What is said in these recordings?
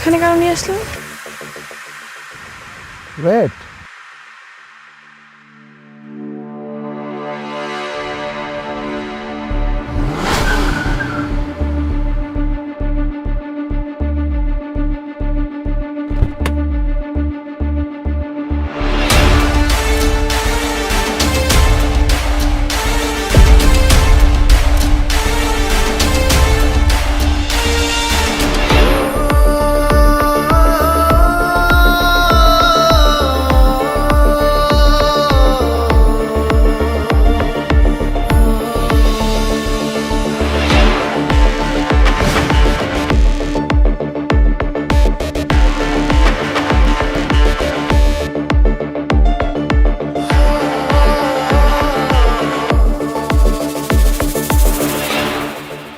এখানে কেন নিয়ে আসলেন? ওয়েট,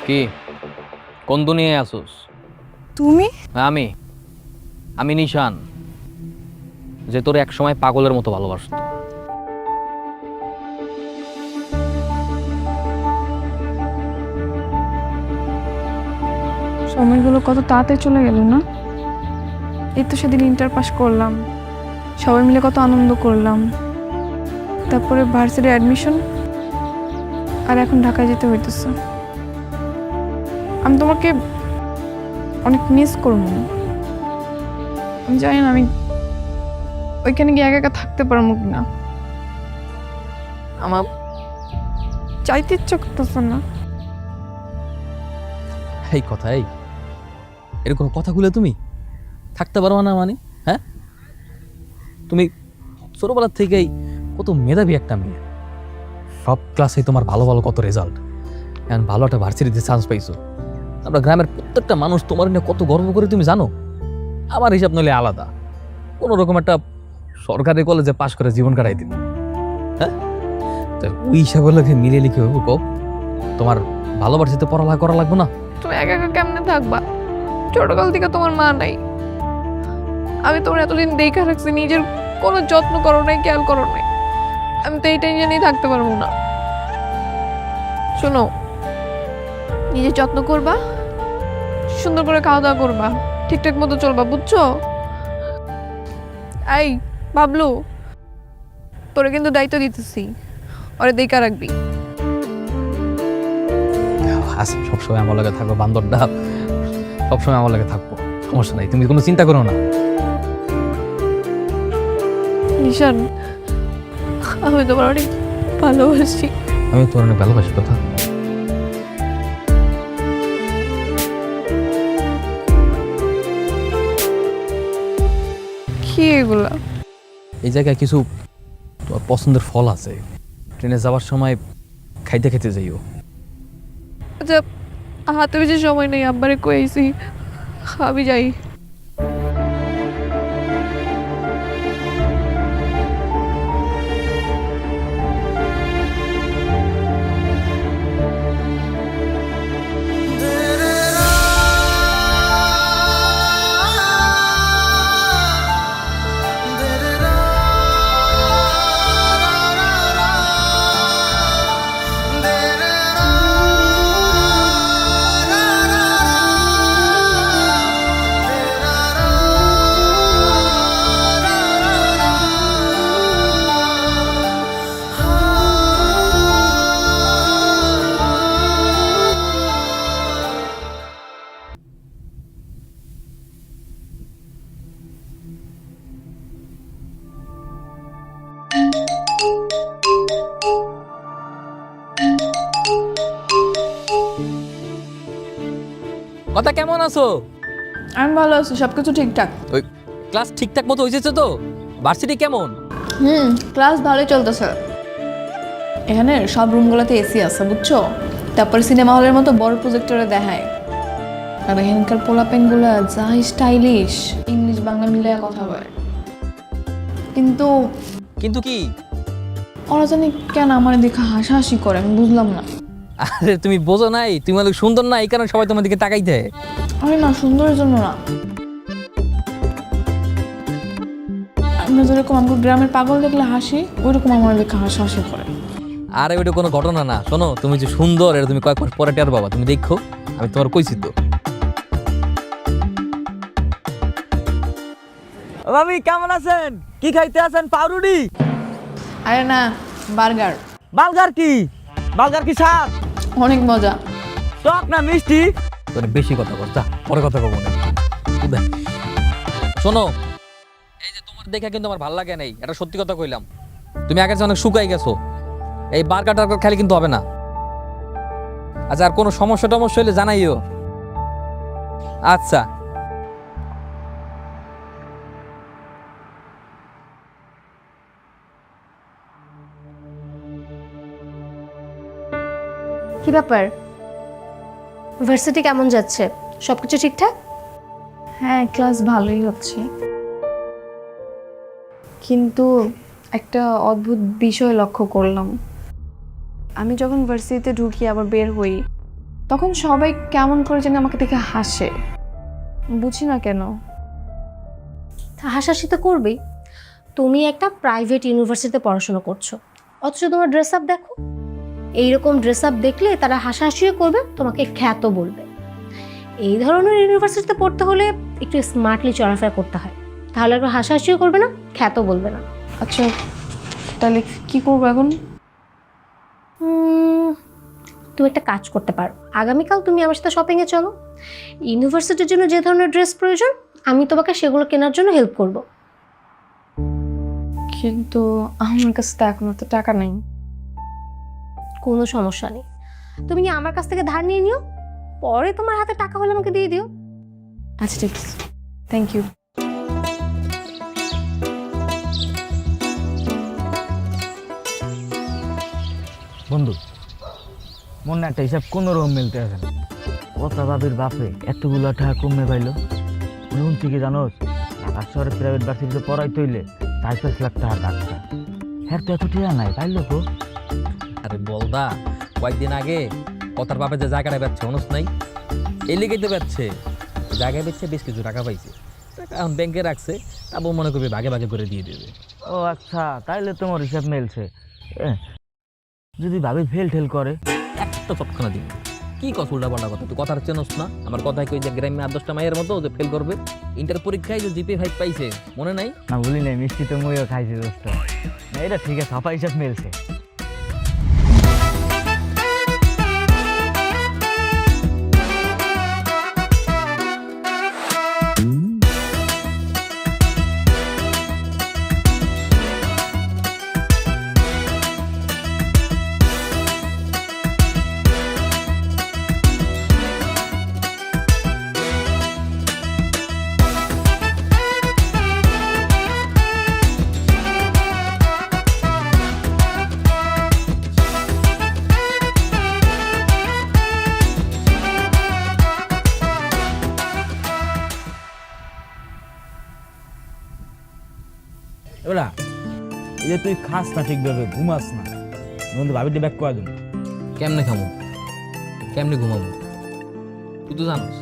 কি কোন দুনিয়ায় আসোস? তুমি? আমি আমি নিশান, যে তোর এক সময় পাগলের মতো ভালোবাসতো। সময়গুলো কত তাড়াতাড়ি চলে গেল না? এই তো সেদিন ইন্টার পাস করলাম, সবাই মিলে কত আনন্দ করলাম, তারপরে ভার্সিটি অ্যাডমিশন, আর এখন ঢাকায় যেতে হইতেছে। আমি তোমাকে অনেক মিস করব। আমি জানি না আমি ওইখানে গিয়ে একা একা থাকতে পারবো কিনা। আমার চাইতে ইচ্ছা করতেছে না। এই কথা, এরকম কথাগুলো তুমি থাকতে পারো না মানে? হ্যাঁ, তুমি ছোটবেলার থেকেই কত মেধাবী একটা মেয়ে, সব ক্লাসে তোমার ভালো ভালো কত রেজাল্ট, এখন ভালো একটা ভার্সিটিতে চান্স পাইছো। আমরা গ্রামের প্রত্যেকটা মানুষ তোমার নিয়ে কত গর্ব করে তুমি জানো। আমার হিসাব নইলে আলাদা, কোনো রকম একটা সরকারি কলেজে পাশ করে জীবন কাটাই দিন। হ্যাঁ, তো ওই হিসাবে লাগে মিলে লিখে হবো কও, তোমার ভালোবাসিতে পড়ালেখা করা লাগবে না? তুমি একা একা কেমনে থাকবা? ছোটকাল থেকে তোমার মা নাই, আমি তোমার এতদিন দেখে রাখছি, নিজের কোনো যত্ন করো নাই, খেয়াল করো নাই। আমি তো এই টেনশনেই থাকতে পারবো না। শোনো, নিজের যত্ন করবা, সুন্দর করে খাওয়া দাওয়া করবা, ঠিকঠাক মতো চলবা, বুঝছো? এই বাবলু, তোরে কিন্তু দায়িত্ব দিতেছি, ওরে দেখা রাখবি। আসিফ সবসময় আমার লাগে থাকবো, বান্দরটা সবসময় আমার লাগে থাকবো, সমস্যা নাই, তুমি কোনো চিন্তা করো না। নিশান, আমি তোমার অনেক ভালোবাসি। আমি তোর অনেক ভালোবাসি কথা। কি এগুলা? এই জায়গায় কিছু তোমার পছন্দের ফল আছে, ট্রেনে যাওয়ার সময় খাইতে খেতে যাইও। আচ্ছা, হাতে বেশি সময় নেই, আব্বারে কইছি আমি যাই। কথা কেমন আছো? আমি ভালো আছি, সবকিছু ঠিকঠাক। ওই ক্লাস ঠিকঠাক মতো হয়েছে তো? ভার্সিটি কেমন? ক্লাস ভালোই চলতেছে। এখানে সব রুমগুলোতে এসি আছে, বুঝছো? তারপরে সিনেমা হলের মতো বড় প্রজেক্টরে দেখায়। আর এখানকার পোলাপেনগুলো যা স্টাইলিশ, ইংলিশ বাংলা মিলিয়ে কথা বলে। কিন্তু কিন্তু কি? ওরা জানি কেন আমার দেখে হাসাহাসি করে, আমি বুঝলাম না। আরে তুমি বোঝো নাই, তুমি অনেক সুন্দর না, এই কারণে সবাই তোমার দিকে তাকাইতে। আমি না, সুন্দরের জন্য না। আমরা যেরকম আমাদের গ্রামের পাগল দেখলে হাসি, ওইরকম আমার দেখে হাসাহাসি করে। আরে ওইটা কোনো ঘটনা না। শোনো, তুমি যে সুন্দর এটা তুমি কয়েক মাস পরে টের বাবা, তুমি দেখো, আমি তোমার কইছি তো। ভাবি কেমন আছেন? কি খাইতে আছেন? পাউরুটি? আরে না, বার্গার। বার্গার কি? বার্গার কি স্বাদ? অনেক মজা। টক না মিষ্টি? তোর বেশি কথা বল, যা পরে কথা কব না। শোনো, এই যে তোমার দেখে কিন্তু আমার ভালো লাগে নাই, এটা সত্যি কথা কইলাম। তুমি আগের চেয়ে অনেক শুকাই গেছো। এই বার্গার টার্গার খালি কিন্তু হবে না। আচ্ছা, আর কোনো সমস্যা টমস্যা হলে জানাইও। আচ্ছা। কি ব্যাপার, ভার্সিটি কেমন যাচ্ছে? সবকিছু ঠিকঠাক? হ্যাঁ, ক্লাস ভালোই হচ্ছে, কিন্তু একটা অদ্ভুত বিষয় লক্ষ্য করলাম। আমি যখন ভার্সিটিতে ঢুকি আবার বের হই, তখন সবাই কেমন করে যেন আমাকে দেখে হাসে। বুঝি না কেন। হাসাহাসি তো করবেই। তুমি একটা প্রাইভেট ইউনিভার্সিটিতে পড়াশোনা করছো, অথচ তোমার ড্রেস আপ দেখো। এইরকম ড্রেস আপ দেখলে তারা হাসাহাসিও করবে, তোমাকে খ্যাত বলবে। এই ধরনের ইউনিভার্সিটিতে পড়তে হলে একটু স্মার্টলি চলাফেরা করতে হয়, তাহলে একটু হাসাহাসিও করবে না, খ্যাত বলবে না। আচ্ছা, তাহলে কি করবো এখন? তুমি একটা কাজ করতে পারো, আগামীকাল তুমি আমার সাথে শপিংয়ে চলো। ইউনিভার্সিটির জন্য যে ধরনের ড্রেস প্রয়োজন আমি তোমাকে সেগুলো কেনার জন্য হেল্প করব। কিন্তু আমার কাছে তো এখন তো টাকা নেই। কোনো সমস্যা নেই, তুমি কি আমার কাছ থেকে ধার নিয়ে নিও, পরে তোমার হাতে টাকা হলে আমাকে দিয়ে দিও। আচ্ছা, ঠিক আছে, থ্যাংক ইউ। বন্ধু, মনে একটা হিসাব কোনো রকম মিলতে আছে না। কথা বাবির বাপে এতগুলো টাকা কমে পাইলো। নুন থেকে জানোস, ঢাকা শহরে প্রাইভেট ভার্সিটিতে পড়াইতে হইলে 4-5 লাখ টাকা ডাক্তার। হ্যাঁ, তো এত টাকা নাই, পাইলো কো? আরে বলদা, কয়েকদিন আগে কথার বাপে যে জায়গাটা বেচছে অনুস নাই, এই লেগেই তো বেচছে। জায়গায় বেচছে, বেশ কিছু টাকা পাইছে। টাকা এখন ব্যাংকে রাখছে, তারপর মনে করবে ভাগে ভাগে করে দিয়ে দেবে। ও আচ্ছা, তাইলে তোমার হিসাব মিলছে। যদি ভাবি ফেল ঠেল করে? একটা তৎক্ষণা দিন। কি কথা উল্টা পাল্টা কথা, তুই কথার চেনস না? আমার কথায় কই যে গ্রামে 8-10টা মায়ের মতো যে ফেল করবে। ইন্টার পরীক্ষায় যে জিপে 5 পাইছে, মনে নাই? না, ভুলি নাই, মিষ্টি তো মইও খাইছি দোস্ত। এটা ঠিক আছে, সাফা হিসাব মিলছে। ওরা, এই যে তুই খাস না ঠিকভাবে, ঘুমাস না, বন্ধু ভাবিটি ব্যাক করে দেবো। কেমনে খামো, কেমনে ঘুমাবো? তুই তো জানিস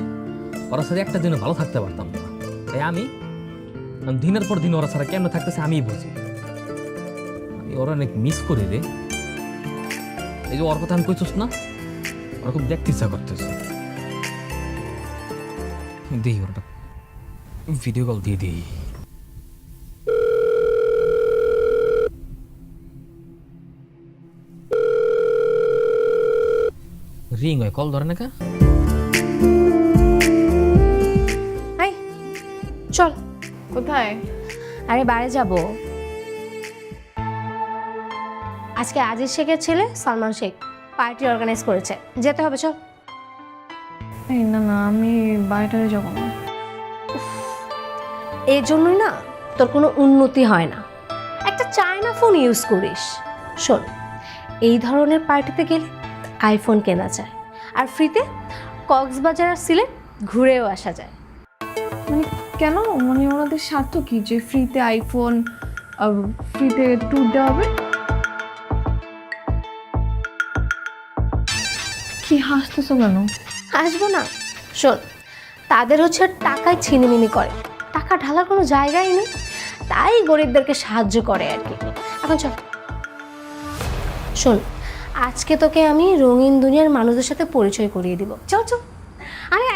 ওরা সাথে একটা দিনে ভালো থাকতে পারতাম না। তাই আমি দিনের পর দিন ওরা ছাড়া কেমনে থাকতেছে আমিই বুঝি। আমি ওরা অনেক মিস করি রে। এই যে ওর কথা আমি কইছিস না, ওরা খুব দেখতে ইচ্ছা করতেছে। দিই ওরা ভিডিও কল দিয়ে দিই। রিং হয়, কল ধরে না কা? আই চল। কোথায়? আরে বাইরে যাব। আজকে আজিজ শেখের ছেলে সালমান শেখ পার্টি অর্গানাইজ করেছে, যেতে হবে, চল। এই না না, আমি বাইরে যাবো না। এর জন্যই না তোর কোনো উন্নতি হয় না। একটা চায়না ফোন ইউজ করিস। শোন, এই ধরনের পার্টিতে গেলে আইফোন কেনা যায়, আর ফ্রিতে কক্সবাজার আর সিলেট ঘুরেও আসা যায়। মানে কেন? মানে ওনাদের স্বার্থ কি যে ফ্রিতে আইফোন, ফ্রিতে ট্যুর দেওয়া হবে? কি হাসতেছো কেন? আসবো না? শোন, তাদের হচ্ছে টাকায় ছিনিমিনি করে, টাকা ঢালার কোনো জায়গাই নেই, তাই গরিবদেরকে সাহায্য করে আর কি। এখন চল। শোন, আজকে তোকে আমি রঙিন দুনিয়ার মানুষদের সাথে পরিচয় করিয়ে দিব। চল চল। আরে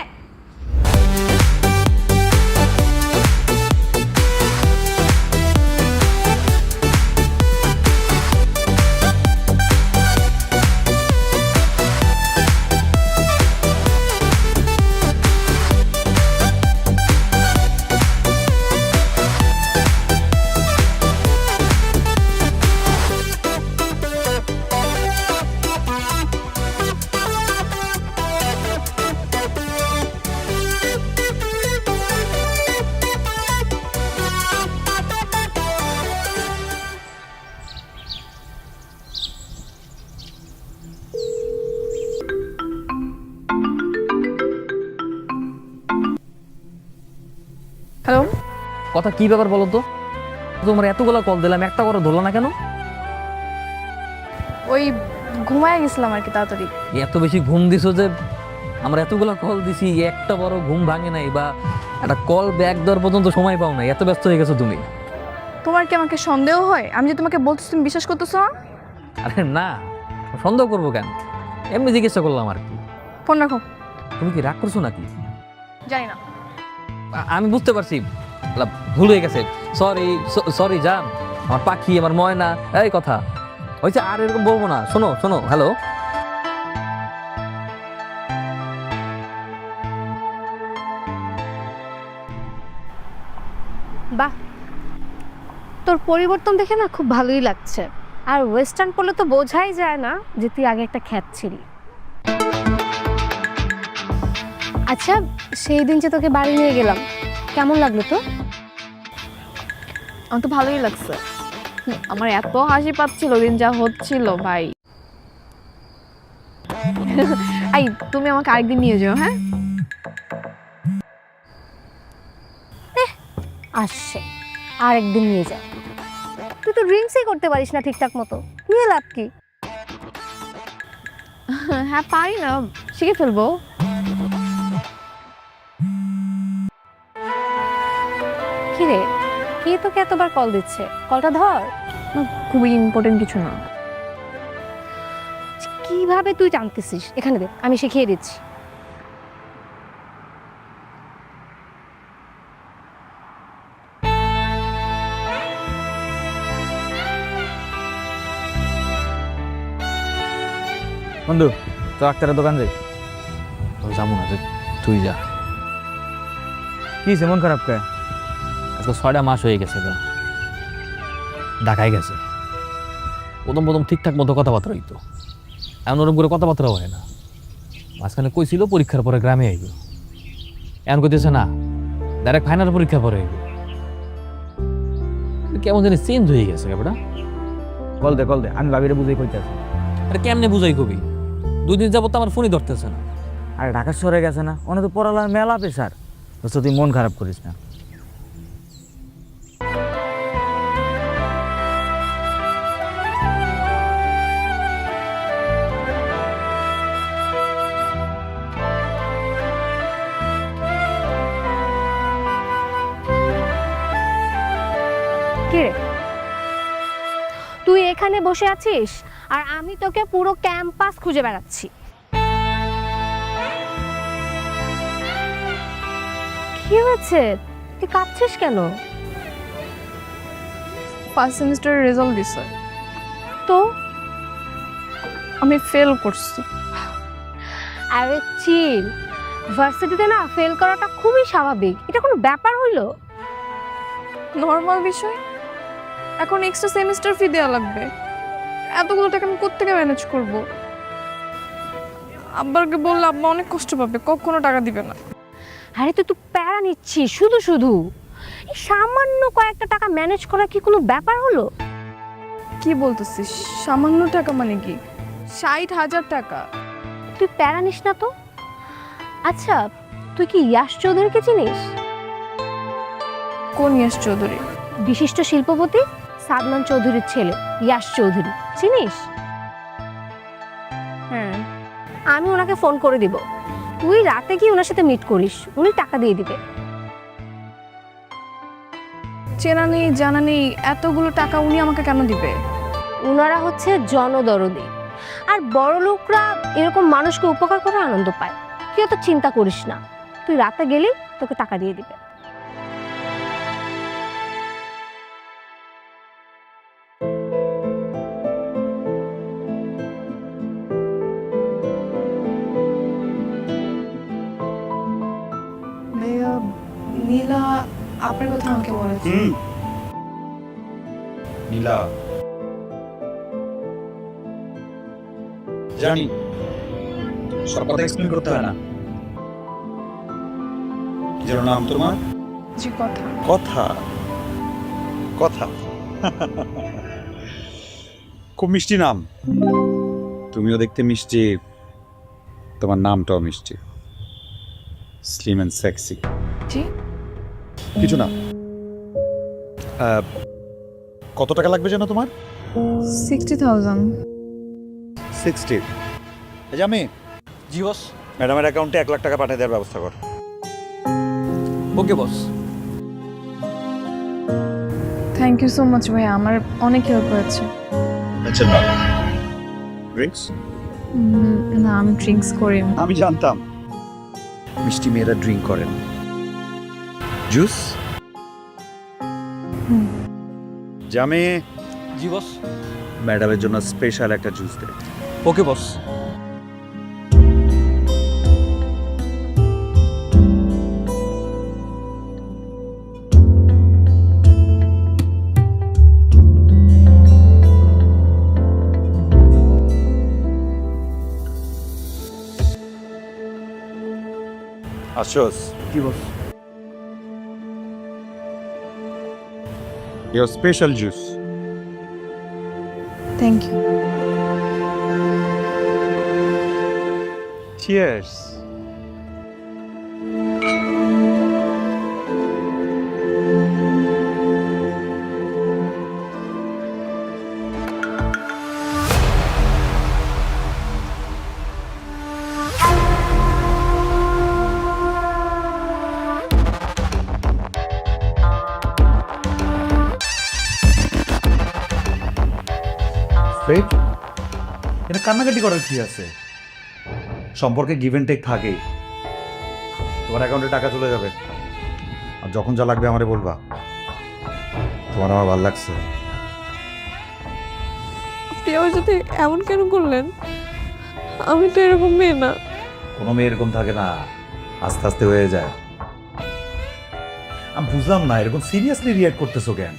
কথা কি ব্যাপার বলো তো? তোমার এতগুলো কল দিলাম, একটা করে ধরলো না কেন? ওই ঘুমায় গেছিলাম আর কি তাড়াতাড়ি। এত বেশি ঘুম দিছো যে আমরা এতগুলো কল দিছি, একটা বড় ঘুম ভাঙে নাই বা একটা কল ব্যাক দেওয়ার পর্যন্ত সময় পাও নাই, এত ব্যস্ত হয়ে গেছো তুমি। তোমার কি আমাকে সন্দেহ হয়? আমি যে তোমাকে বলতেছি তুমি বিশ্বাস করতেছো না? আরে না, সন্দেহ করবো কেন, এমনি জিজ্ঞাসা করলাম আর কি। ফোন রাখো। তুমি কি রাগ করছো নাকি? জানি না। আমি বুঝতে পারছি, ভুল হয়ে গেছে। সরি সরি জান, আমার পাখি, আমার ময়না, এই কথা হয়েছে, আর এরকম বলবো না। শোনো শোনো, হ্যালো। বাহ, তোর পরিবর্তন দেখে না খুব ভালোই লাগছে। আর ওয়েস্টার্ন পরলে তো বোঝাই যায় না যে তুই আগে একটা খ্যাত ছিলি। আচ্ছা, সেই দিন যে তোকে বাড়ি নিয়ে গেলাম, কেমন লাগলো তো? আমার তো ভালোই লাগছে। আমার এত হাসি পাচ্ছিল দিন যা হচ্ছিল ভাই। আই, তুমি আমাকে আরেকদিন নিয়ে যাও, হ্যাঁ? আসছে, আর একদিন নিয়ে যা। তুই তো ড্রিঙ্কসই করতে পারিস না ঠিকঠাক মতো, নিয়ে লাভ কি? হ্যাঁ পারি না, শিখে ফেলবো। কিরে, কে তোকে এতবার কল দিচ্ছে? কলটা ধর। না, খুবই ইম্পর্টেন্ট কিছু না। কিভাবে তুই জানতেছিস? এখানে দে, আমি শিখিয়ে দিচ্ছি। বন্ধু, তো ডাক্তারের দোকান যাই। যাবো না, তুই যা। কি মন খারাপ কে? আজকে 6টা মাস হয়ে গেছে, ঢাকায় গেছে। প্রথম প্রথম ঠিকঠাক মতো কথাবার্তা হইতো, এমন ওরকম করে কথাবার্তা হয় না। মাঝখানে কইছিল পরীক্ষার পরে গ্রামে আইব, এমন কইতেছে না, ডাইরেক্ট ফাইনাল পরীক্ষার পরে আইব। কেমন জানি চেঞ্জ হয়ে গেছে ব্যাপারটা। কল দে, আমি ভাবিরে বুঝাই কইতেছি। আরে কেমনে বুঝাই কবি? 2 দিন যাবত আমার ফোনই ধরতেছে না। আর ঢাকা শহরে গেছে না, অনেক তো পড়ালার মেলা পেশার। দোস্ত তুই মন খারাপ করিস না। কে রে? তুই এখানে বসে আছিস আর আমি তোকে পুরো ক্যাম্পাস খুঁজে বেড়াচ্ছি। কি হয়েছে? তুই কাঁদছিস কেন? ফার্স্ট সেমিস্টারের রেজাল্ট দিছে, তো আমি ফেল করছি। আরে চিল, ভার্সিটিতে না ফেল করাটা খুবই স্বাভাবিক, এটা কোনো ব্যাপার হইলো? নর্মাল বিষয়। এখন এক্সট্রা সেমিস্টার ফি দেওয়া লাগবে, এতগুলো টাকা আমি কোত্থেকে ম্যানেজ করব? আব্বাকে বললে আব্বা অনেক কষ্ট পাবে, কখনো টাকা দিবে না। আরে তুই তো প্যারা নিচ্ছিস শুধু শুধু। এই সামান্য কয়েকটা টাকা ম্যানেজ করা কি কোনো ব্যাপার হলো? কি বলতেছিস? সামান্য টাকা মানে কি? 60,000 টাকা। তুই প্যারা নিস না তো। আচ্ছা, তুই কি ইয়াশ চৌধুরীকে চিনিস? কোন ইয়াশ চৌধুরী? বিশিষ্ট শিল্পপতি সাদমান চৌধুরীর ছেলে ইয়াশ চৌধুরী, চিনিস? হ্যাঁ, আমি ওনাকে ফোন করে দিব। তুই রাতে গিয়ে ওনার সাথে মিট করিস, উনি টাকা দিয়ে দিবে। চেনা নেই জানা নেই, এতগুলো টাকা উনি আমাকে কেন দিবে? ওনারা হচ্ছে জনদরদি, আর বড় লোকরা এরকম মানুষকে উপকার করে আনন্দ পায়। তুই অত চিন্তা করিস না, তুই রাতে গেলেই তোকে টাকা দিয়ে দিবে। ভাইয়া, নীলা আপনার কথা আমাকে বলেছে। নীলা, জানি সব কথা এক্সপ্লেন করতে হয় না। কি যেন নাম তোমার? জি, কথা। কথা কথা খুব মিষ্টি নাম। তুমিও দেখতে মিষ্টি, তোমার নামটাও মিষ্টি, স্লিম অ্যান্ড সেক্সি। জি, কিছু না, কত টাকা লাগবে যেন তোমার? 60,000। 60। আমি জি বস। ম্যাডামের অ্যাকাউন্টে 1 লাখ টাকা পাঠিয়ে দেওয়ার ব্যবস্থা কর। ওকে বস। থ্যাংক ইউ সো মাচ ভাইয়া, আমার অনেক হেল্প হয়েছে। আচ্ছা না ড্রিঙ্কস? না, আমি ড্রিঙ্কস করি না। আমি জানতাম মিষ্টি মেয়েরা ড্রিঙ্ক করেন। জুস? জামে জি বস। ম্যাডামের জন্য স্পেশাল একটা জুস দে। ওকে বস। আসোস কি boss? Your special juice. Thank you. Cheers. এটা কান্নাকাটি করার কি আছে? সম্পর্কে গিভ এন্ড টেক থাকেই। তোমার অ্যাকাউন্টে টাকা চলে যাবে, আর যখন যা লাগবে আমারে বলবা। তোমার আমার ভালো লাগছে। আপনি আমার সাথে এমন কেন করলেন? আমি তো এরকম মেয়ে না। কোনো মেয়ে এরকম থাকে না, আস্তে আস্তে হয়ে যায়। আমি বুঝলাম না এরকম সিরিয়াসলি রিয়াক্ট করতেছো কেন?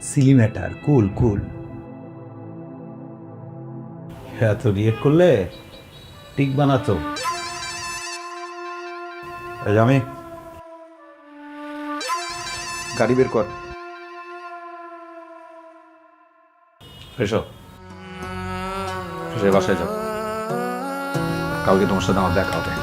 সিলি ম্যাটার, কুল কুল। এত রিয়েক্ট করলে টিক বানাতো। আমি গাড়ি বের কর। এসো, বাসায় যাও। কালকে তোমার সাথে আমার দেখা হবে।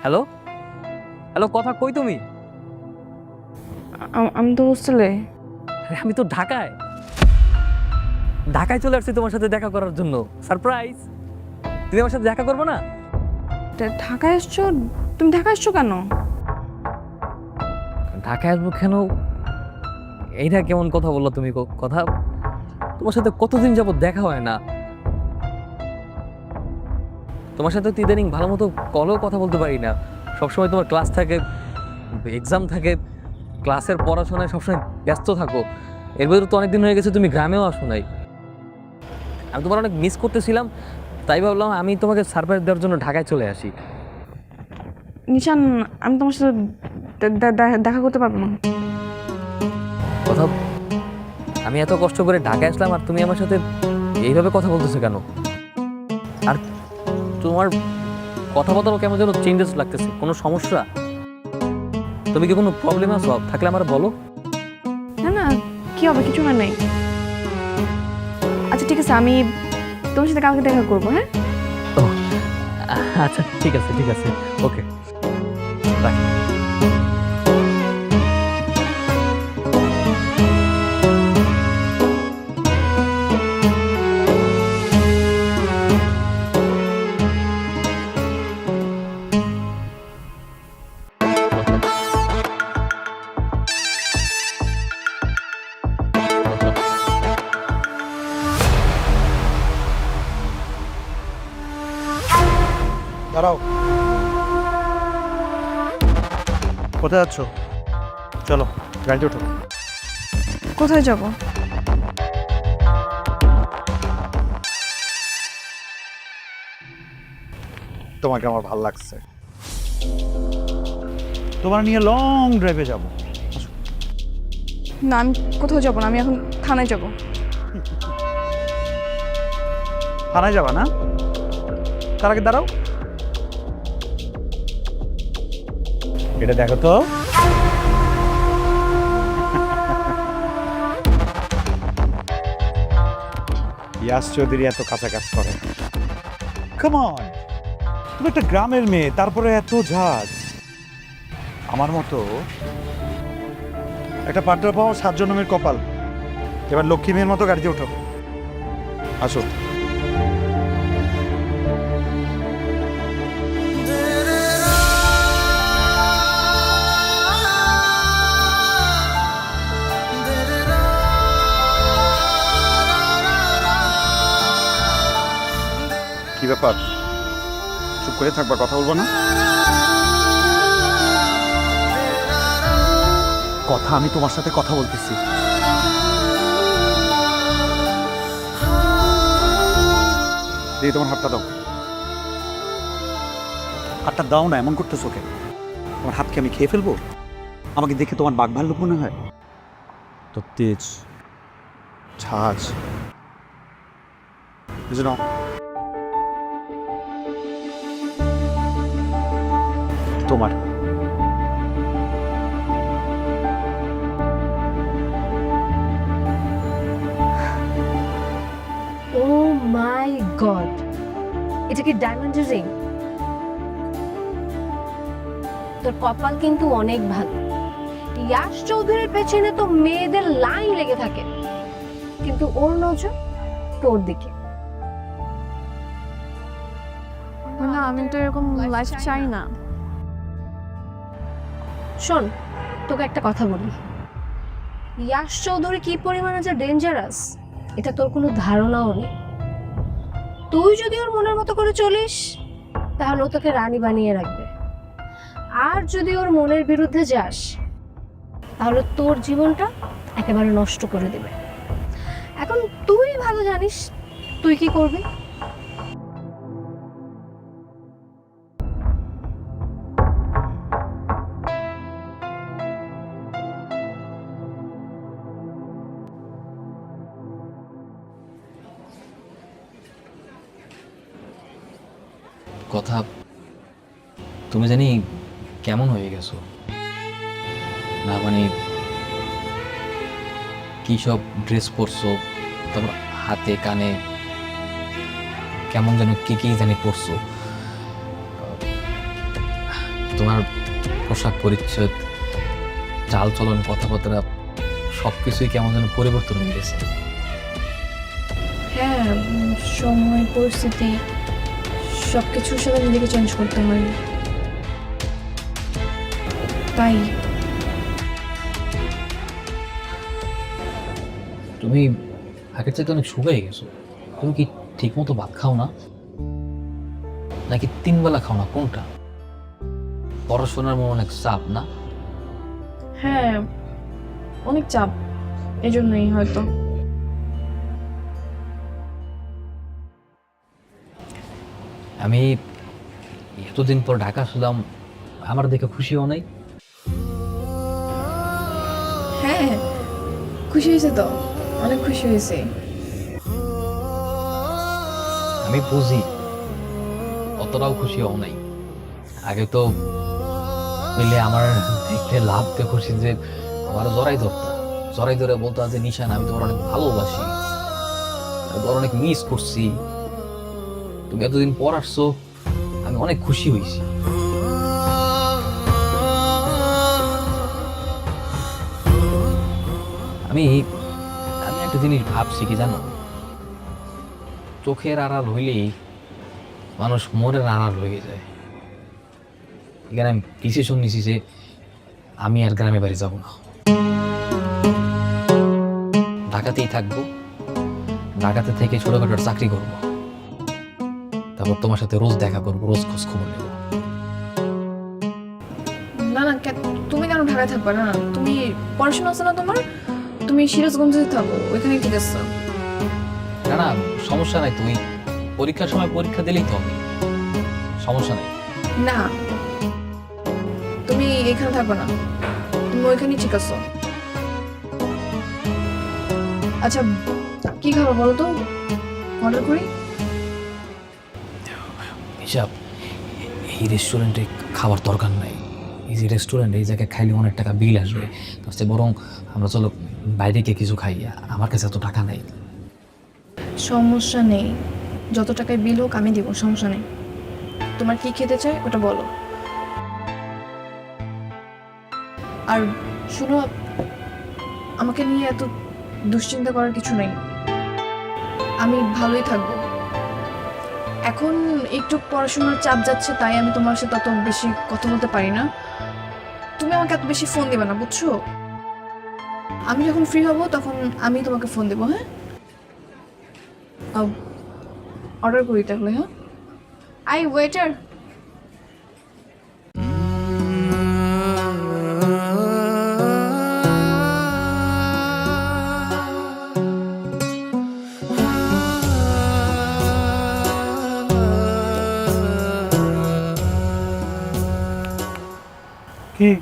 হ্যালো হ্যালো, কথা কই তুমি? আমি তো হোস্টেলে। আরে আমি তো ঢাকায় ঢাকায় চলে আসছি তোমার সাথে দেখা করার জন্য। সারপ্রাইজ! তুমি আমার সাথে দেখা করবো না? ঢাকায় এসছো? তুমি ঢাকায় এসছো কেন? ঢাকায় আসবো কেন? এইটা কেমন কথা বললো তুমি? কথা, তোমার সাথে কতদিন যাবত দেখা হয় না। তোমার সাথে তো ইদানিং ভালো মতো কলেও কথা বলতে পারি না। সবসময় তোমার ক্লাস থাকে, এক্সাম থাকে, ক্লাসের পড়াশোনায় সবসময় ব্যস্ত থাকো। এর ভিতরে তো অনেকদিন হয়ে গেছে তুমি গ্রামেও আসো নাই। আমি তোমার অনেক মিস করতেছিলাম, তাই ভাবলাম আমি তোমাকে সারপ্রাইজ দেওয়ার জন্য ঢাকায় চলে আসি। নিশান, আমি তোমার সাথে দেখা করতে পারবো না। কথা, আমি এত কষ্ট করে ঢাকায় আসলাম আর তুমি আমার সাথে এইভাবে কথা বলতেছো কেন? আর তোমার কথাবার্তাও কেমন যেন চেঞ্জেস লাগতেছে। কোনো সমস্যা? তুমি কি কোনো প্রবলেম আছো? থাকলে আমার বলো। না না, কি হবে, কিছু না, নেই। আচ্ছা ঠিক আছে, আমি তোমার সাথে কালকে দেখা করবো। হ্যাঁ, ও আচ্ছা, ঠিক আছে ঠিক আছে, ওকে, বাই। দাঁড়াও, কোথায় যাচ্ছ? চলো গাড়িতে ওঠো। কোথায় যাব? তোমাকে আমার ভালো লাগছে, তোমার নিয়ে লং ড্রাইভে যাব। না, আমি কোথাও যাব না, আমি এখন থানায় যাব। থানায় যাবা না? তার আগে দাঁড়াও, এটা দেখো তো। ইয়াস চৌধুরী এত কাঁচা কাজ করে। কাম অন, তুমি একটা গ্রামের মেয়ে, তারপরে এত ঝাঁজ। আমার মতো একটা পার্টনার পাওয়া 7 জন্মের কপাল। এবার লক্ষ্মী মেয়ের মতো গাড়িতে ওঠো, আসো। কি ব্যাপার, চুপ করে থাকবা, কথা বলবো না? কথা, আমি তোমার সাথে কথা বলতেছি। দিয়ে তোমার হাতটা দাও। হাতটা দাও না, এমন করতেছো কেন? তোমার হাতকে আমি খেয়ে ফেলবো? আমাকে দেখে তোমার বাঘ ভাল্লুক মনে হয়? তো তেজ ঝাঁজ বুঝে নাও। তোমার ও মাই গড, এটা কি ডায়মন্ডের রিং? তোর কপাল কিন্তু অনেক ভালো। ইয়াশ চৌধুরীর পেছনে তো মেয়েদের লাইন লেগে থাকে, কিন্তু ওর নজর তোর দিকে। না, আমি তো এরকম লাইফ চাই না। শোন, তোকে একটা কথা বলি, ইয়াশ চৌধুরী কি পরিমাণে যে ডেঞ্জারাস এটা তোর কোনো ধারণাও নেই। তুই যদি ওর মনের মতো করে চলিস তাহলে ও তোকে রানী বানিয়ে রাখবে, আর যদি ওর মনের বিরুদ্ধে যাস তাহলে তোর জীবনটা একেবারে নষ্ট করে দেবে। এখন তুই ভালো জানিস তুই কি করবি। কথা, তুমি জানি কেমন হয়ে গেছো না, মানে কি সব ড্রেস পরছো, তারপর হাতে কানে কেমন যেন কি কি জানি পরছো। তোমার পোশাক পরিচ্ছদ, চাল চলন, কথাবার্তা সব কিছুই কেমন যেন পরিবর্তন হয়ে গেছে। হ্যাঁ, সময় পরিস্থিতি সব কিছুর সাথে নিজেকে চেঞ্জ করতে হয়, তাই। তুমি আগের চাইতে অনেক শুকিয়ে গেছো। তুমি কি ঠিক মতো ভাত খাও না, নাকি 3 বেলা খাও না, কোনটা? পড়াশোনার মনে অনেক চাপ না? হ্যাঁ, অনেক চাপ, এজন্যই হয়তো। আমি এতদিন পর ঢাকা আসলাম, আমার দেখে খুশি হও নাই? হ্যাঁ, খুশি হয়েছে তো, অনেক খুশি হয়েছে। আমি বুঝি অতটাও খুশি হও নাই। আগে তো পেলে আমার দেখতে লাভতে খুশি যে আমার জড়াই ধরে বলতো যে নিশান, আমি তোমার অনেক ভালোবাসি, তোমার অনেক মিস করছি, তুমি এতদিন পর আসছো, আমি অনেক খুশি হয়েছি। আমি আমি একটা জিনিস ভাবছি কি জানো, চোখের আড়াল হইলেই মানুষ মনের আড়াল হয়ে যায়। এখানে আমি ডিসিশন নিছি যে আমি আর গ্রামে বাড়ি যাব না, ঢাকাতেই থাকবো, ঢাকাতে থেকে ছোটখাটো চাকরি করবো, তারপর তোমার সাথে রোজ দেখা করবো, রোজ খোঁজ খবর নেবো। না না, তুমি কেন ঢাকায় থাকবে? না না, তুমি পড়াশোনা আছে না তোমার, তুমি সিরাজগঞ্জে থাকো, ওইখানে ঠিক আছে। না না, সমস্যা নাই, তুমি পরীক্ষার সময় পরীক্ষা দিলেই তো হবে, সমস্যা নেই। না, তুমি এখানে থাকবে না, তুমি ওইখানেই ঠিক আছো। আচ্ছা, কি খাবার বলো তো, অর্ডার করি? হিসাব, এই রেস্টুরেন্টে খাবার দরকার নাই। এই যে রেস্টুরেন্ট, এই জায়গায় খাইলে অনেক টাকা বিল আসবে, তার চেয়ে বরং আমরা চলো বাইরে গিয়ে কিছু খাই। আমার কাছে এত টাকা নেই। সমস্যা নেই, যত টাকায় বিল হোক আমি দিব, সমস্যা নেই। তোমার কি খেতে চাই ওটা বলো। আর শুনো, আমাকে নিয়ে এত দুশ্চিন্তা করার কিছু নেই, আমি ভালোই থাকবো। এখন একটু পড়াশোনার চাপ যাচ্ছে, তাই আমি তোমার সাথে তত বেশি কথা বলতে পারি না। তুমি আমাকে এত বেশি ফোন দিবে না, বুঝছো? আমি যখন ফ্রি হব তখন আমি তোমাকে ফোন দেবো। হ্যাঁ, অর্ডার করি তাহলে। হ্যাঁ, আই ওয়েটার। কি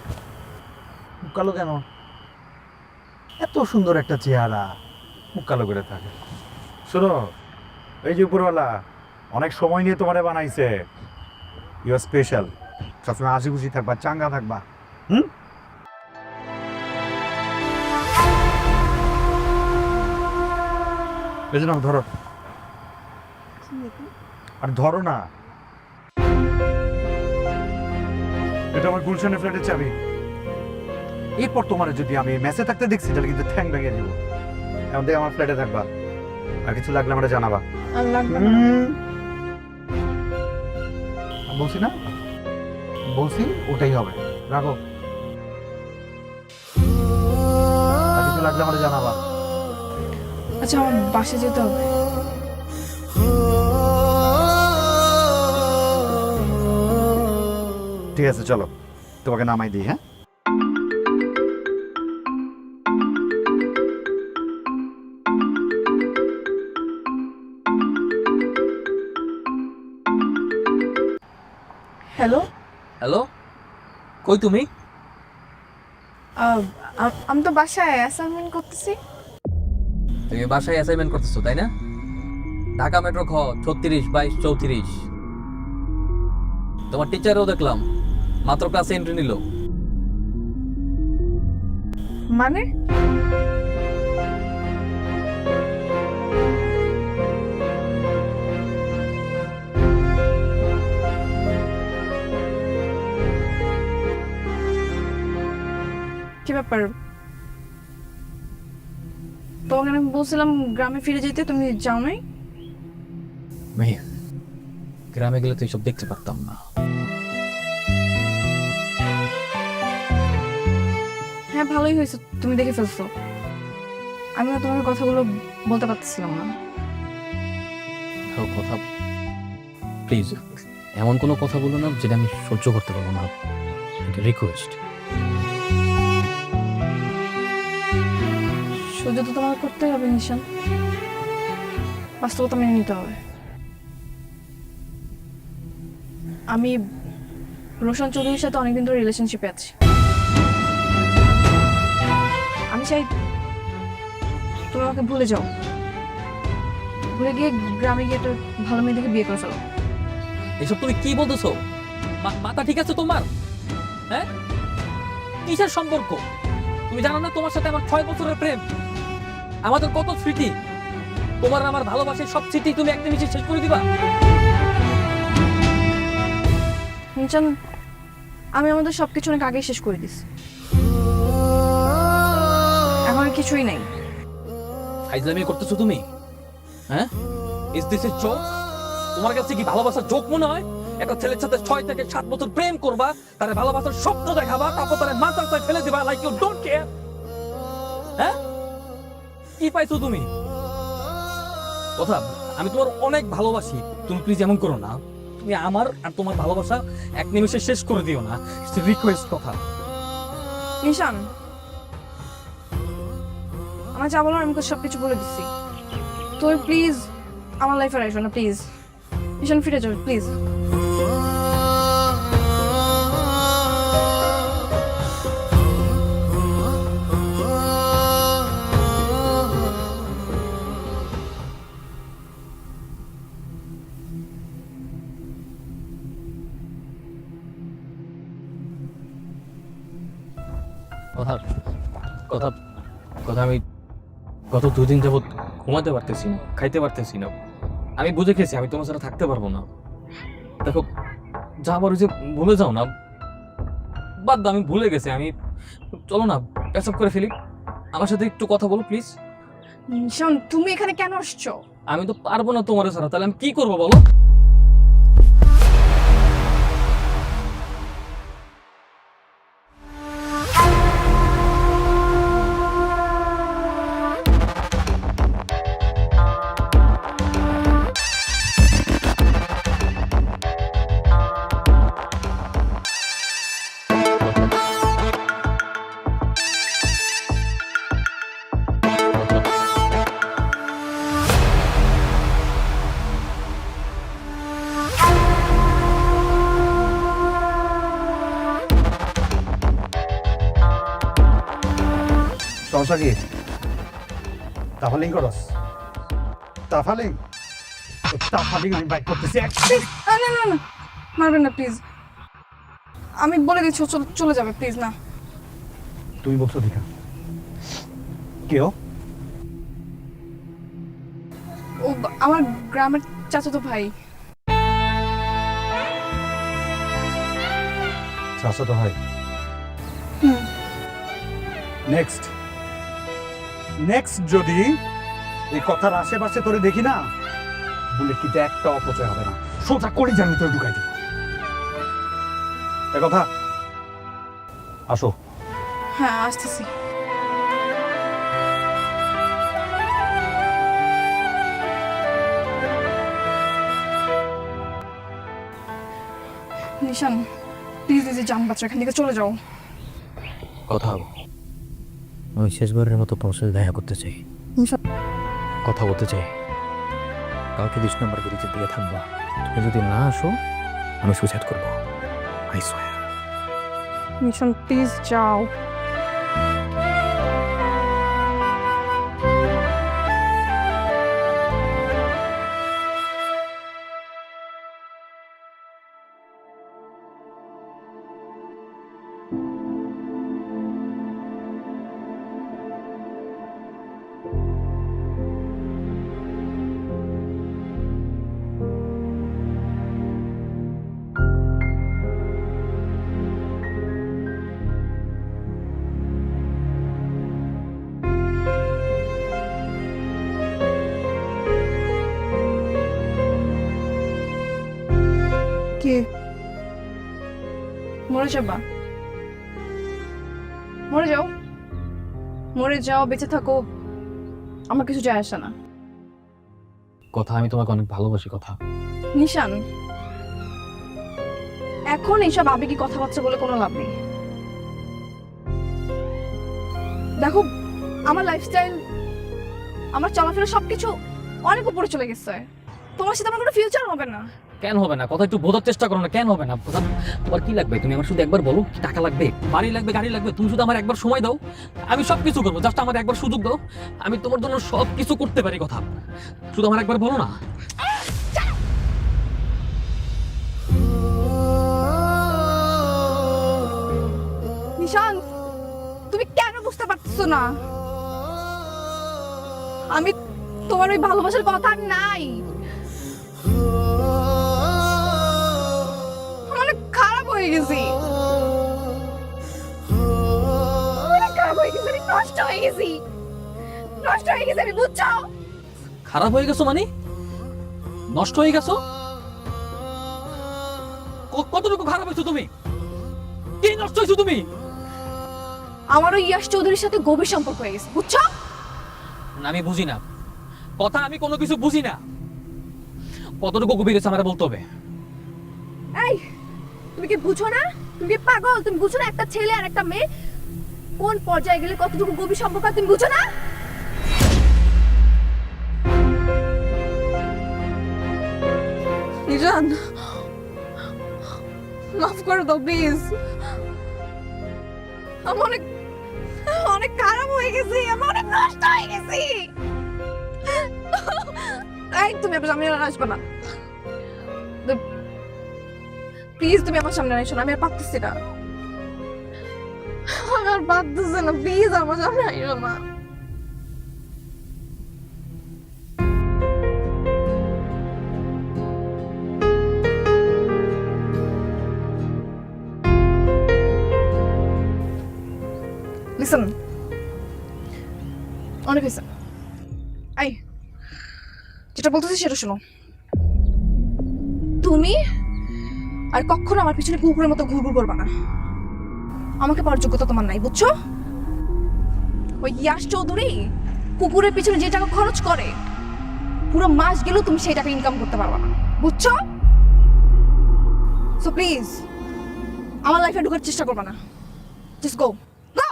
মুখ কালো কেন? এত সুন্দর একটা চেহারা, মুখ কালো করে থাকে। শোনো, এই যে উপরওয়ালা অনেক সময় নিয়ে তোমারে বানাইছে, ইউ আর স্পেশাল। সবসময় হাসি খুশি থাকবা, চাঙ্গা থাকবা। এই যে নাও, ধরো। আর ধরো না, এটা আমার গুলশানের ফ্ল্যাটের চাবি। এরপর তোমার যদি আমি মেসে থাকতে দেখছি তাহলে কিন্তু ঠ্যাং ভেঙে দিব। এখন থেকে আমার ফ্ল্যাটে থাকবা, আর কিছু লাগলে আমরা জানাবা। আর লাগবে না। বলছি না, বলছি ওটাই হবে। রাখো, আর কিছু লাগলে আমরা জানাবা। আচ্ছা, আমার বাসে যেতে হবে। ঠিক আছে, চলো তোমাকে নামাই দিই। হ্যাঁ, হ্যালো, হ্যালো, কই তুমি? আমি তো বাসায় অ্যাসাইনমেন্ট করতেছি। তুমি বাসায় অ্যাসাইনমেন্ট করতেছো তাই না? ঢাকা মেট্রো খ 36/22-34। তোমার টিচারও দেখলাম মাত্র ক্লাসে এন্ট্রি নিল। মানে? কি ব্যাপার? তোমাকে আমি বলছিলাম গ্রামে ফিরে যেতে, তুমি যাও নাই? মেয়ে, গ্রামে গেলে তো এইসব দেখতে পারতাম না। হ্যাঁ, ভালোই হয়েছে তুমি দেখে ফেলছো। আমি না তোমাকে কথাগুলো বলতে পারতেছিলাম না। ধরো কথা, প্লিজ এমন কোনো কথা বলো না যেটা আমি সহ্য করতে পারবো না। রিকোয়েস্ট। সহ্য তো তোমাকে করতেই হবে নিশান, বাস্তবতা মেনে নিতে হবে। আমি রোশন চৌধুরীর সাথে অনেকদিন ধরে রিলেশনশিপে আছি। আমি চাই তুমি আমাকে ভুলে যাও, ভুলে গিয়ে গ্রামে গিয়ে একটা ভালো মেয়ে দেখে বিয়ে করে ফেলো। এসব তুমি কি বলতেছো? মাথা ঠিক আছে তোমার? হ্যাঁ, কিসের সম্পর্ক? তুমি জানো না তোমার সাথে আমার 6 বছরের প্রেম, আমাদের কত স্মৃতি। তোমার আমার ভালোবাসার সব স্মৃতি তুমি একটা নিচে শেষ করে দিবা? নিশান, আমি আমাদের সবকিছু অনেক আগেই শেষ করে দিছি, এখন আর কিছুই নাই। ফাইজলামি করতেছো তুমি? হ্যাঁ, ইজ দিস এ জোক? তোমার কাছে কি ভালোবাসার জোক মনে হয়? একটা ছেলের সাথে 6 থেকে 7 বছর প্রেম করবা, তারে ভালোবাসার স্বপ্ন দেখাবা, তারপর তারে মাথায় ফেলে দিবা লাইক ইউ ডোন্ট কেয়ার। হ্যাঁ, কি পাইছো তুমি? কথা আমি তোমার অনেক ভালোবাসি, তুমি প্লিজ এমন করো না। তুমি আমার আর তোমার ভালোবাসা এক নিমেষে শেষ করে দিও না, রিকোয়েস্ট কথা। নিশান, আমার যা বলার আমি সব কিছু বলে দিচ্ছি। তো প্লিজ আমার লাইফে আসবে না, প্লিজ। নিশান ফিরে যাবে প্লিজ। কথা কথা কথা আমি গত 2 দিন যাবত ঘুমাতে পারতেছি না, খাইতে পারতেছি না। আমি বুঝে গেছি আমি তোমার সাথে থাকতে পারবো না। দেখো, যা আবার যে ভুলে যাও না, বাদ দাও, আমি ভুলে গেছি। আমি চলো না প্যাচআপ করে ফেলি, আমার সাথে একটু কথা বলো প্লিজ। নিশান, তুমি এখানে কেন আসছো? আমি তো পারবো না তোমার ছাড়া, তাহলে আমি কি করবো বলো? সমস্যা কি? তাফালিং করস? তাফালিং আমি বাইক করতেছি। না না না না, মারবেন না প্লিজ। আমি বলে দিচ্ছি ও চলে যাবে, প্লিজ না। তুমি বলছো দেখা কেউ? ও আমার গ্রামের চাচাতো ভাই। চাষা তো হয়। হুম। নেক্সট যদি এই কথার আশেপাশে তোরে দেখি না, বলে কিন্তু একটা অপচয় হবে না, সোজা করে জানি তোর ঢুকাই দিব। এ কথা, আসো। হ্যাঁ, আসতেছি। নিশান, প্লিজ নিজে যান বাচ্চা, এখান থেকে চলে যাও। কথা হবে, আমি শেষবারের মতো তোমার সাথে দেখা করতে চাই, নিশান, কথা বলতে চাই। কালকে 20 নম্বর গেরিজের দিকে থাকবো। তুমি যদি না আসো আমি সুইসাইড করবো, আই সোয়ার। নিশান প্লিজ যাও। কে? মরে যাবা? মরে যাও, মরে যাও, বেঁচে থাকো, আমার কিছু যায় আসে না। কথা, আমি তোমাকে অনেক ভালোবাসি কথা। নিশান, এখন এইসব আবেগী কথাবার্তা বলে কোনো লাভ নেই। দেখো, আমার লাইফস্টাইল, আমার চলাফেরা সবকিছু অনেক উপরে চলে গেছে। তোমার সাথে আমার কোনো ফিউচার হবে না। কেন হবে না? কথা একটু বোঝার চেষ্টা করো না, কেন হবে না? কথা, তোমার কি লাগবে? তুমি আমার শুধু একবার বলো, কি টাকা লাগবে, বাড়ি লাগবে, গাড়ি লাগবে? তুমি শুধু আমার একবার সময় দাও, আমি সব কিছু করবো। জাস্ট আমার একবার সুযোগ দাও, আমি তোমার জন্য সব কিছু করতে পারি। কথা, শুধু আমার একবার বলো না। নিশান, তুমি কেন বুঝতে পারছো না? আমি তোমার ওই ভালোবাসার কথা আর নাই। অনেক খারাপ হয়ে গেছি, অনেক খারাপ হয়ে গেছি, আমি নষ্ট হয়ে গেছি, নষ্ট হয়ে গেছি আমি, বুঝছো? খারাপ হয়ে গেছো মানে? নষ্ট হয়ে গেছো? কতটুকু খারাপ হয়েছো তুমি? কি নষ্ট হয়েছো তুমি? আমার ওই ইয়াশ চৌধুরীর সাথে গভীর সম্পর্ক হয়ে গেছে, বুঝছো? আমি বুঝি না কথা, আমি কোনো কিছু বুঝি না। কতটুকু গভীর হয়েছে আমাকে বলতে হবে। এই তুমি কি বুঝো না? তুমি কি পাগল? তুমি বুঝো না একটা ছেলে আর একটা মেয়ে কোন পর্যায়ে গেলে কতটুকু গভীর সম্পর্ক তুমি বুঝো না? নিজান, মাফ করে দাও প্লিজ। আমি অনেক অনেক খারাপ হয়ে গেছি, আমি অনেক নষ্ট হয়ে গেছি। এই তুমি আমার সামনে আসবে না প্লিজ, তুমি আমার সামনে আসো না, আমি আর পারতেছি না, আমি আর পারতেছি না, প্লিজ আমার সামনে আসো না। লিসন, অনেক হয়েছে। এই যেটা বলতেছি সেটা শোনো। তুমি আর কখনো আমার পিছনে কুকুরের মতো ঘুরঘুর করবা না। আমাকে পাওয়ার যোগ্যতা তোমার নাই, বুঝছো? ওই ইয়াশ চৌধুরী কুকুরের পিছনে যে টাকা খরচ করে পুরো মাস গেলেও তুমি সেই টাকা ইনকাম করতে পারবা না, বুঝছো? সো প্লিজ আমার লাইফে ঢোকার চেষ্টা করবা না। জাস্ট গো গো।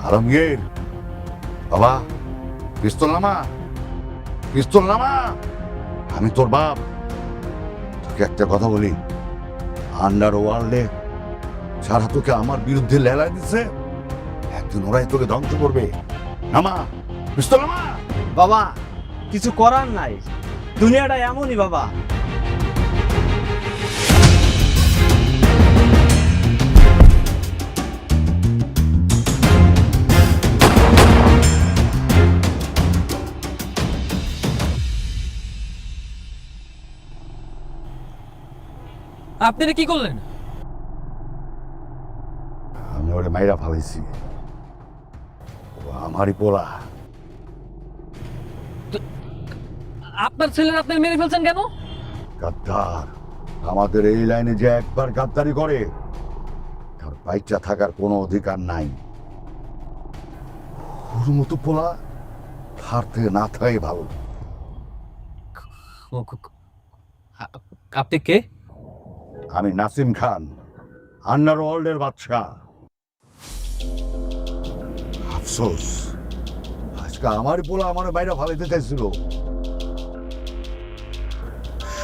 আলমগীর, বাবা, পিস্তল নামা, পিস্তল নামা। আমি তোর বাপ, তোকে একটা কথা বলি, আন্ডার ওয়ার্ল্ডে যারা তোকে আমার বিরুদ্ধে লেলাই দিচ্ছে, একদিন ওরাই তোকে ধ্বংস করবে। নামা, পিস্তল নামা। বাবা কিছু করার নাই, দুনিয়াটা এমনই বাবা। আপনি এটা কি করলেন? আমি ওরে মাইরা ফালাইছি, ও আমারই পোলা। আপনার ছেলের আপনি মেরে ফেলছেন কেন? গাদ্দার, আমাদের এই লাইনে যে একবার গাদ্দারি করে তার বাইচা থাকার কোনো অধিকার নাই। ওর মতো পোলা তার থেকে না থাকাই ভালো। আপনি কে? আমি নাসিম খান, আন্ডার ওয়ার্ল্ডের বাদশা। আফসোস, আজকে আমার পোলা আমার বাইরে ফালাইতে চাইছিল।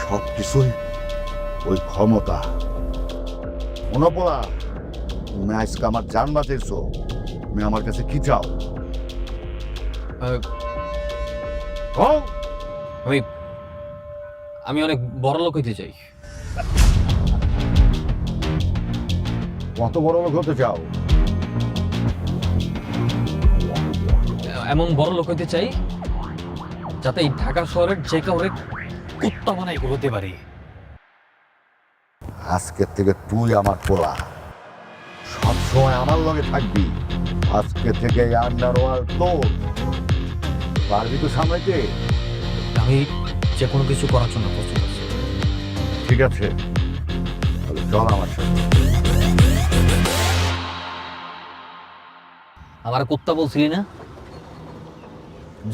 সবকিছুই ওই ক্ষমতা। কোনো পোলা, তুমি আজকে আমার জান বাঁচাইছো, তুমি আমার কাছে কি চাও? আমি অনেক বড় লোক হইতে চাই। কত বড় লোক হতে চাও? এমন বড় লোক হইতে চাই যাতে এই ঢাকা শহরের যে কাউরে কুত্তা বানাই করতে পারি। আজকের থেকে তুই আমার পোলা, সবসময় আমার লগে থাকবি। আজকে থেকে আন্ডার ওয়ার্ল্ড তোর। পারবি তো সামলাইতে? আমি যে কোনো কিছু করার জন্য প্রস্তুত আছি। ঠিক আছে, তাহলে চল আমার সাথে। আমার কুত্তা বলছিলি না,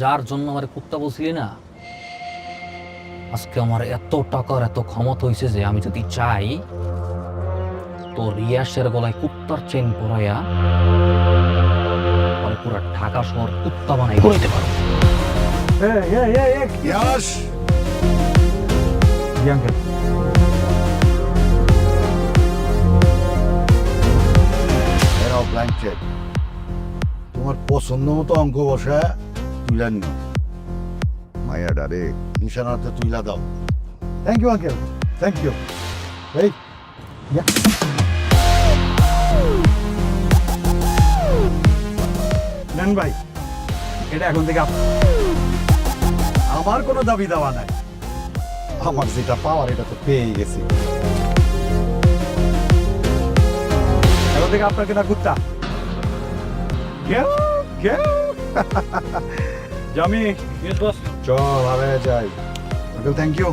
যার জন্য আমার কুত্তা বলছিলি না, আজকে আমার এত টাকার এত ক্ষমতা হয়েছে যে আমি যদি চাই তো রিয়াসের গলায় কুত্তার চেন পরাইয়া আর পুরো ঢাকা শহর কুত্তা বানাই করতে পারো। ইয়াস জি আঙ্কেল। এরাও ব্ল্যাঙ্ক চেক, তোমার পছন্দ মতো অঙ্ক বসা তুলে নিও। মায়াডা রে নিশানাতে তুইলা দাও। Thank you uncle, thank you. এই নেন ভাই, এটা এখন থেকে আমার কোনো দাবি দেওয়া নাই। আমার যেটা পাওয়ার এটা তো পেয়ে গেছি। এখন থেকে আপনার কেনা কুত্তা। কেউ কেউ জামি চল আরে যাই। Uncle thank you.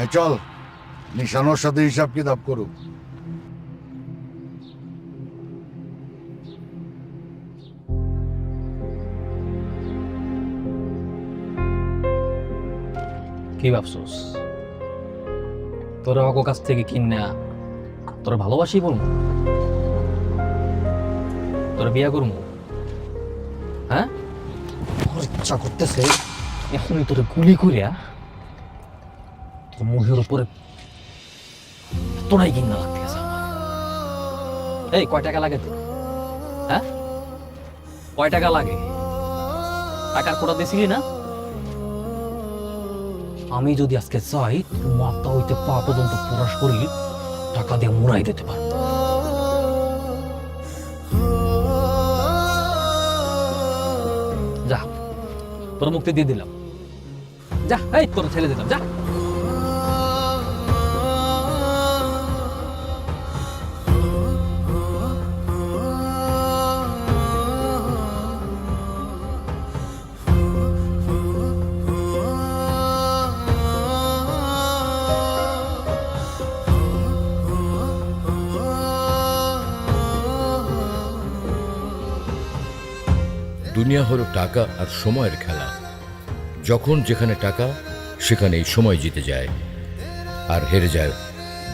এই চল নিশানোর সাথে হিসাব কিতাব করুক। কি ভাবছোস তোরা অগো কাছ থেকে কিনা তোরা ভালোবাসি বলবো, তোরা বিয়া করবো? হ্যাঁ, আমার ইচ্ছা করতেছে এখনই তোরে গুলি করিয়া তোর মুখের উপরে তোরাই কিনা লাগতেছে। এই কয় টাকা লাগে তোর? হ্যাঁ, কয় টাকা লাগে? টাকার কোটা দিছিলি না? আমি যদি আজকে চাই মাথা হইতে পা পর্যন্ত পুরা শরীর টাকা দিয়ে মুড়াই দিতে পারব। যা, তোর মুক্তি দিয়ে দিলাম। যা, এই তোর ছেলে দিলাম, যা। দুনিয়া হলো টাকা আর সময়ের খেলা। যখন যেখানে টাকা সেখানেই সময় জিতে যায় আর হেরে যায়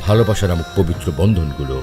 ভালোবাসা নামক পবিত্র বন্ধনগুলো।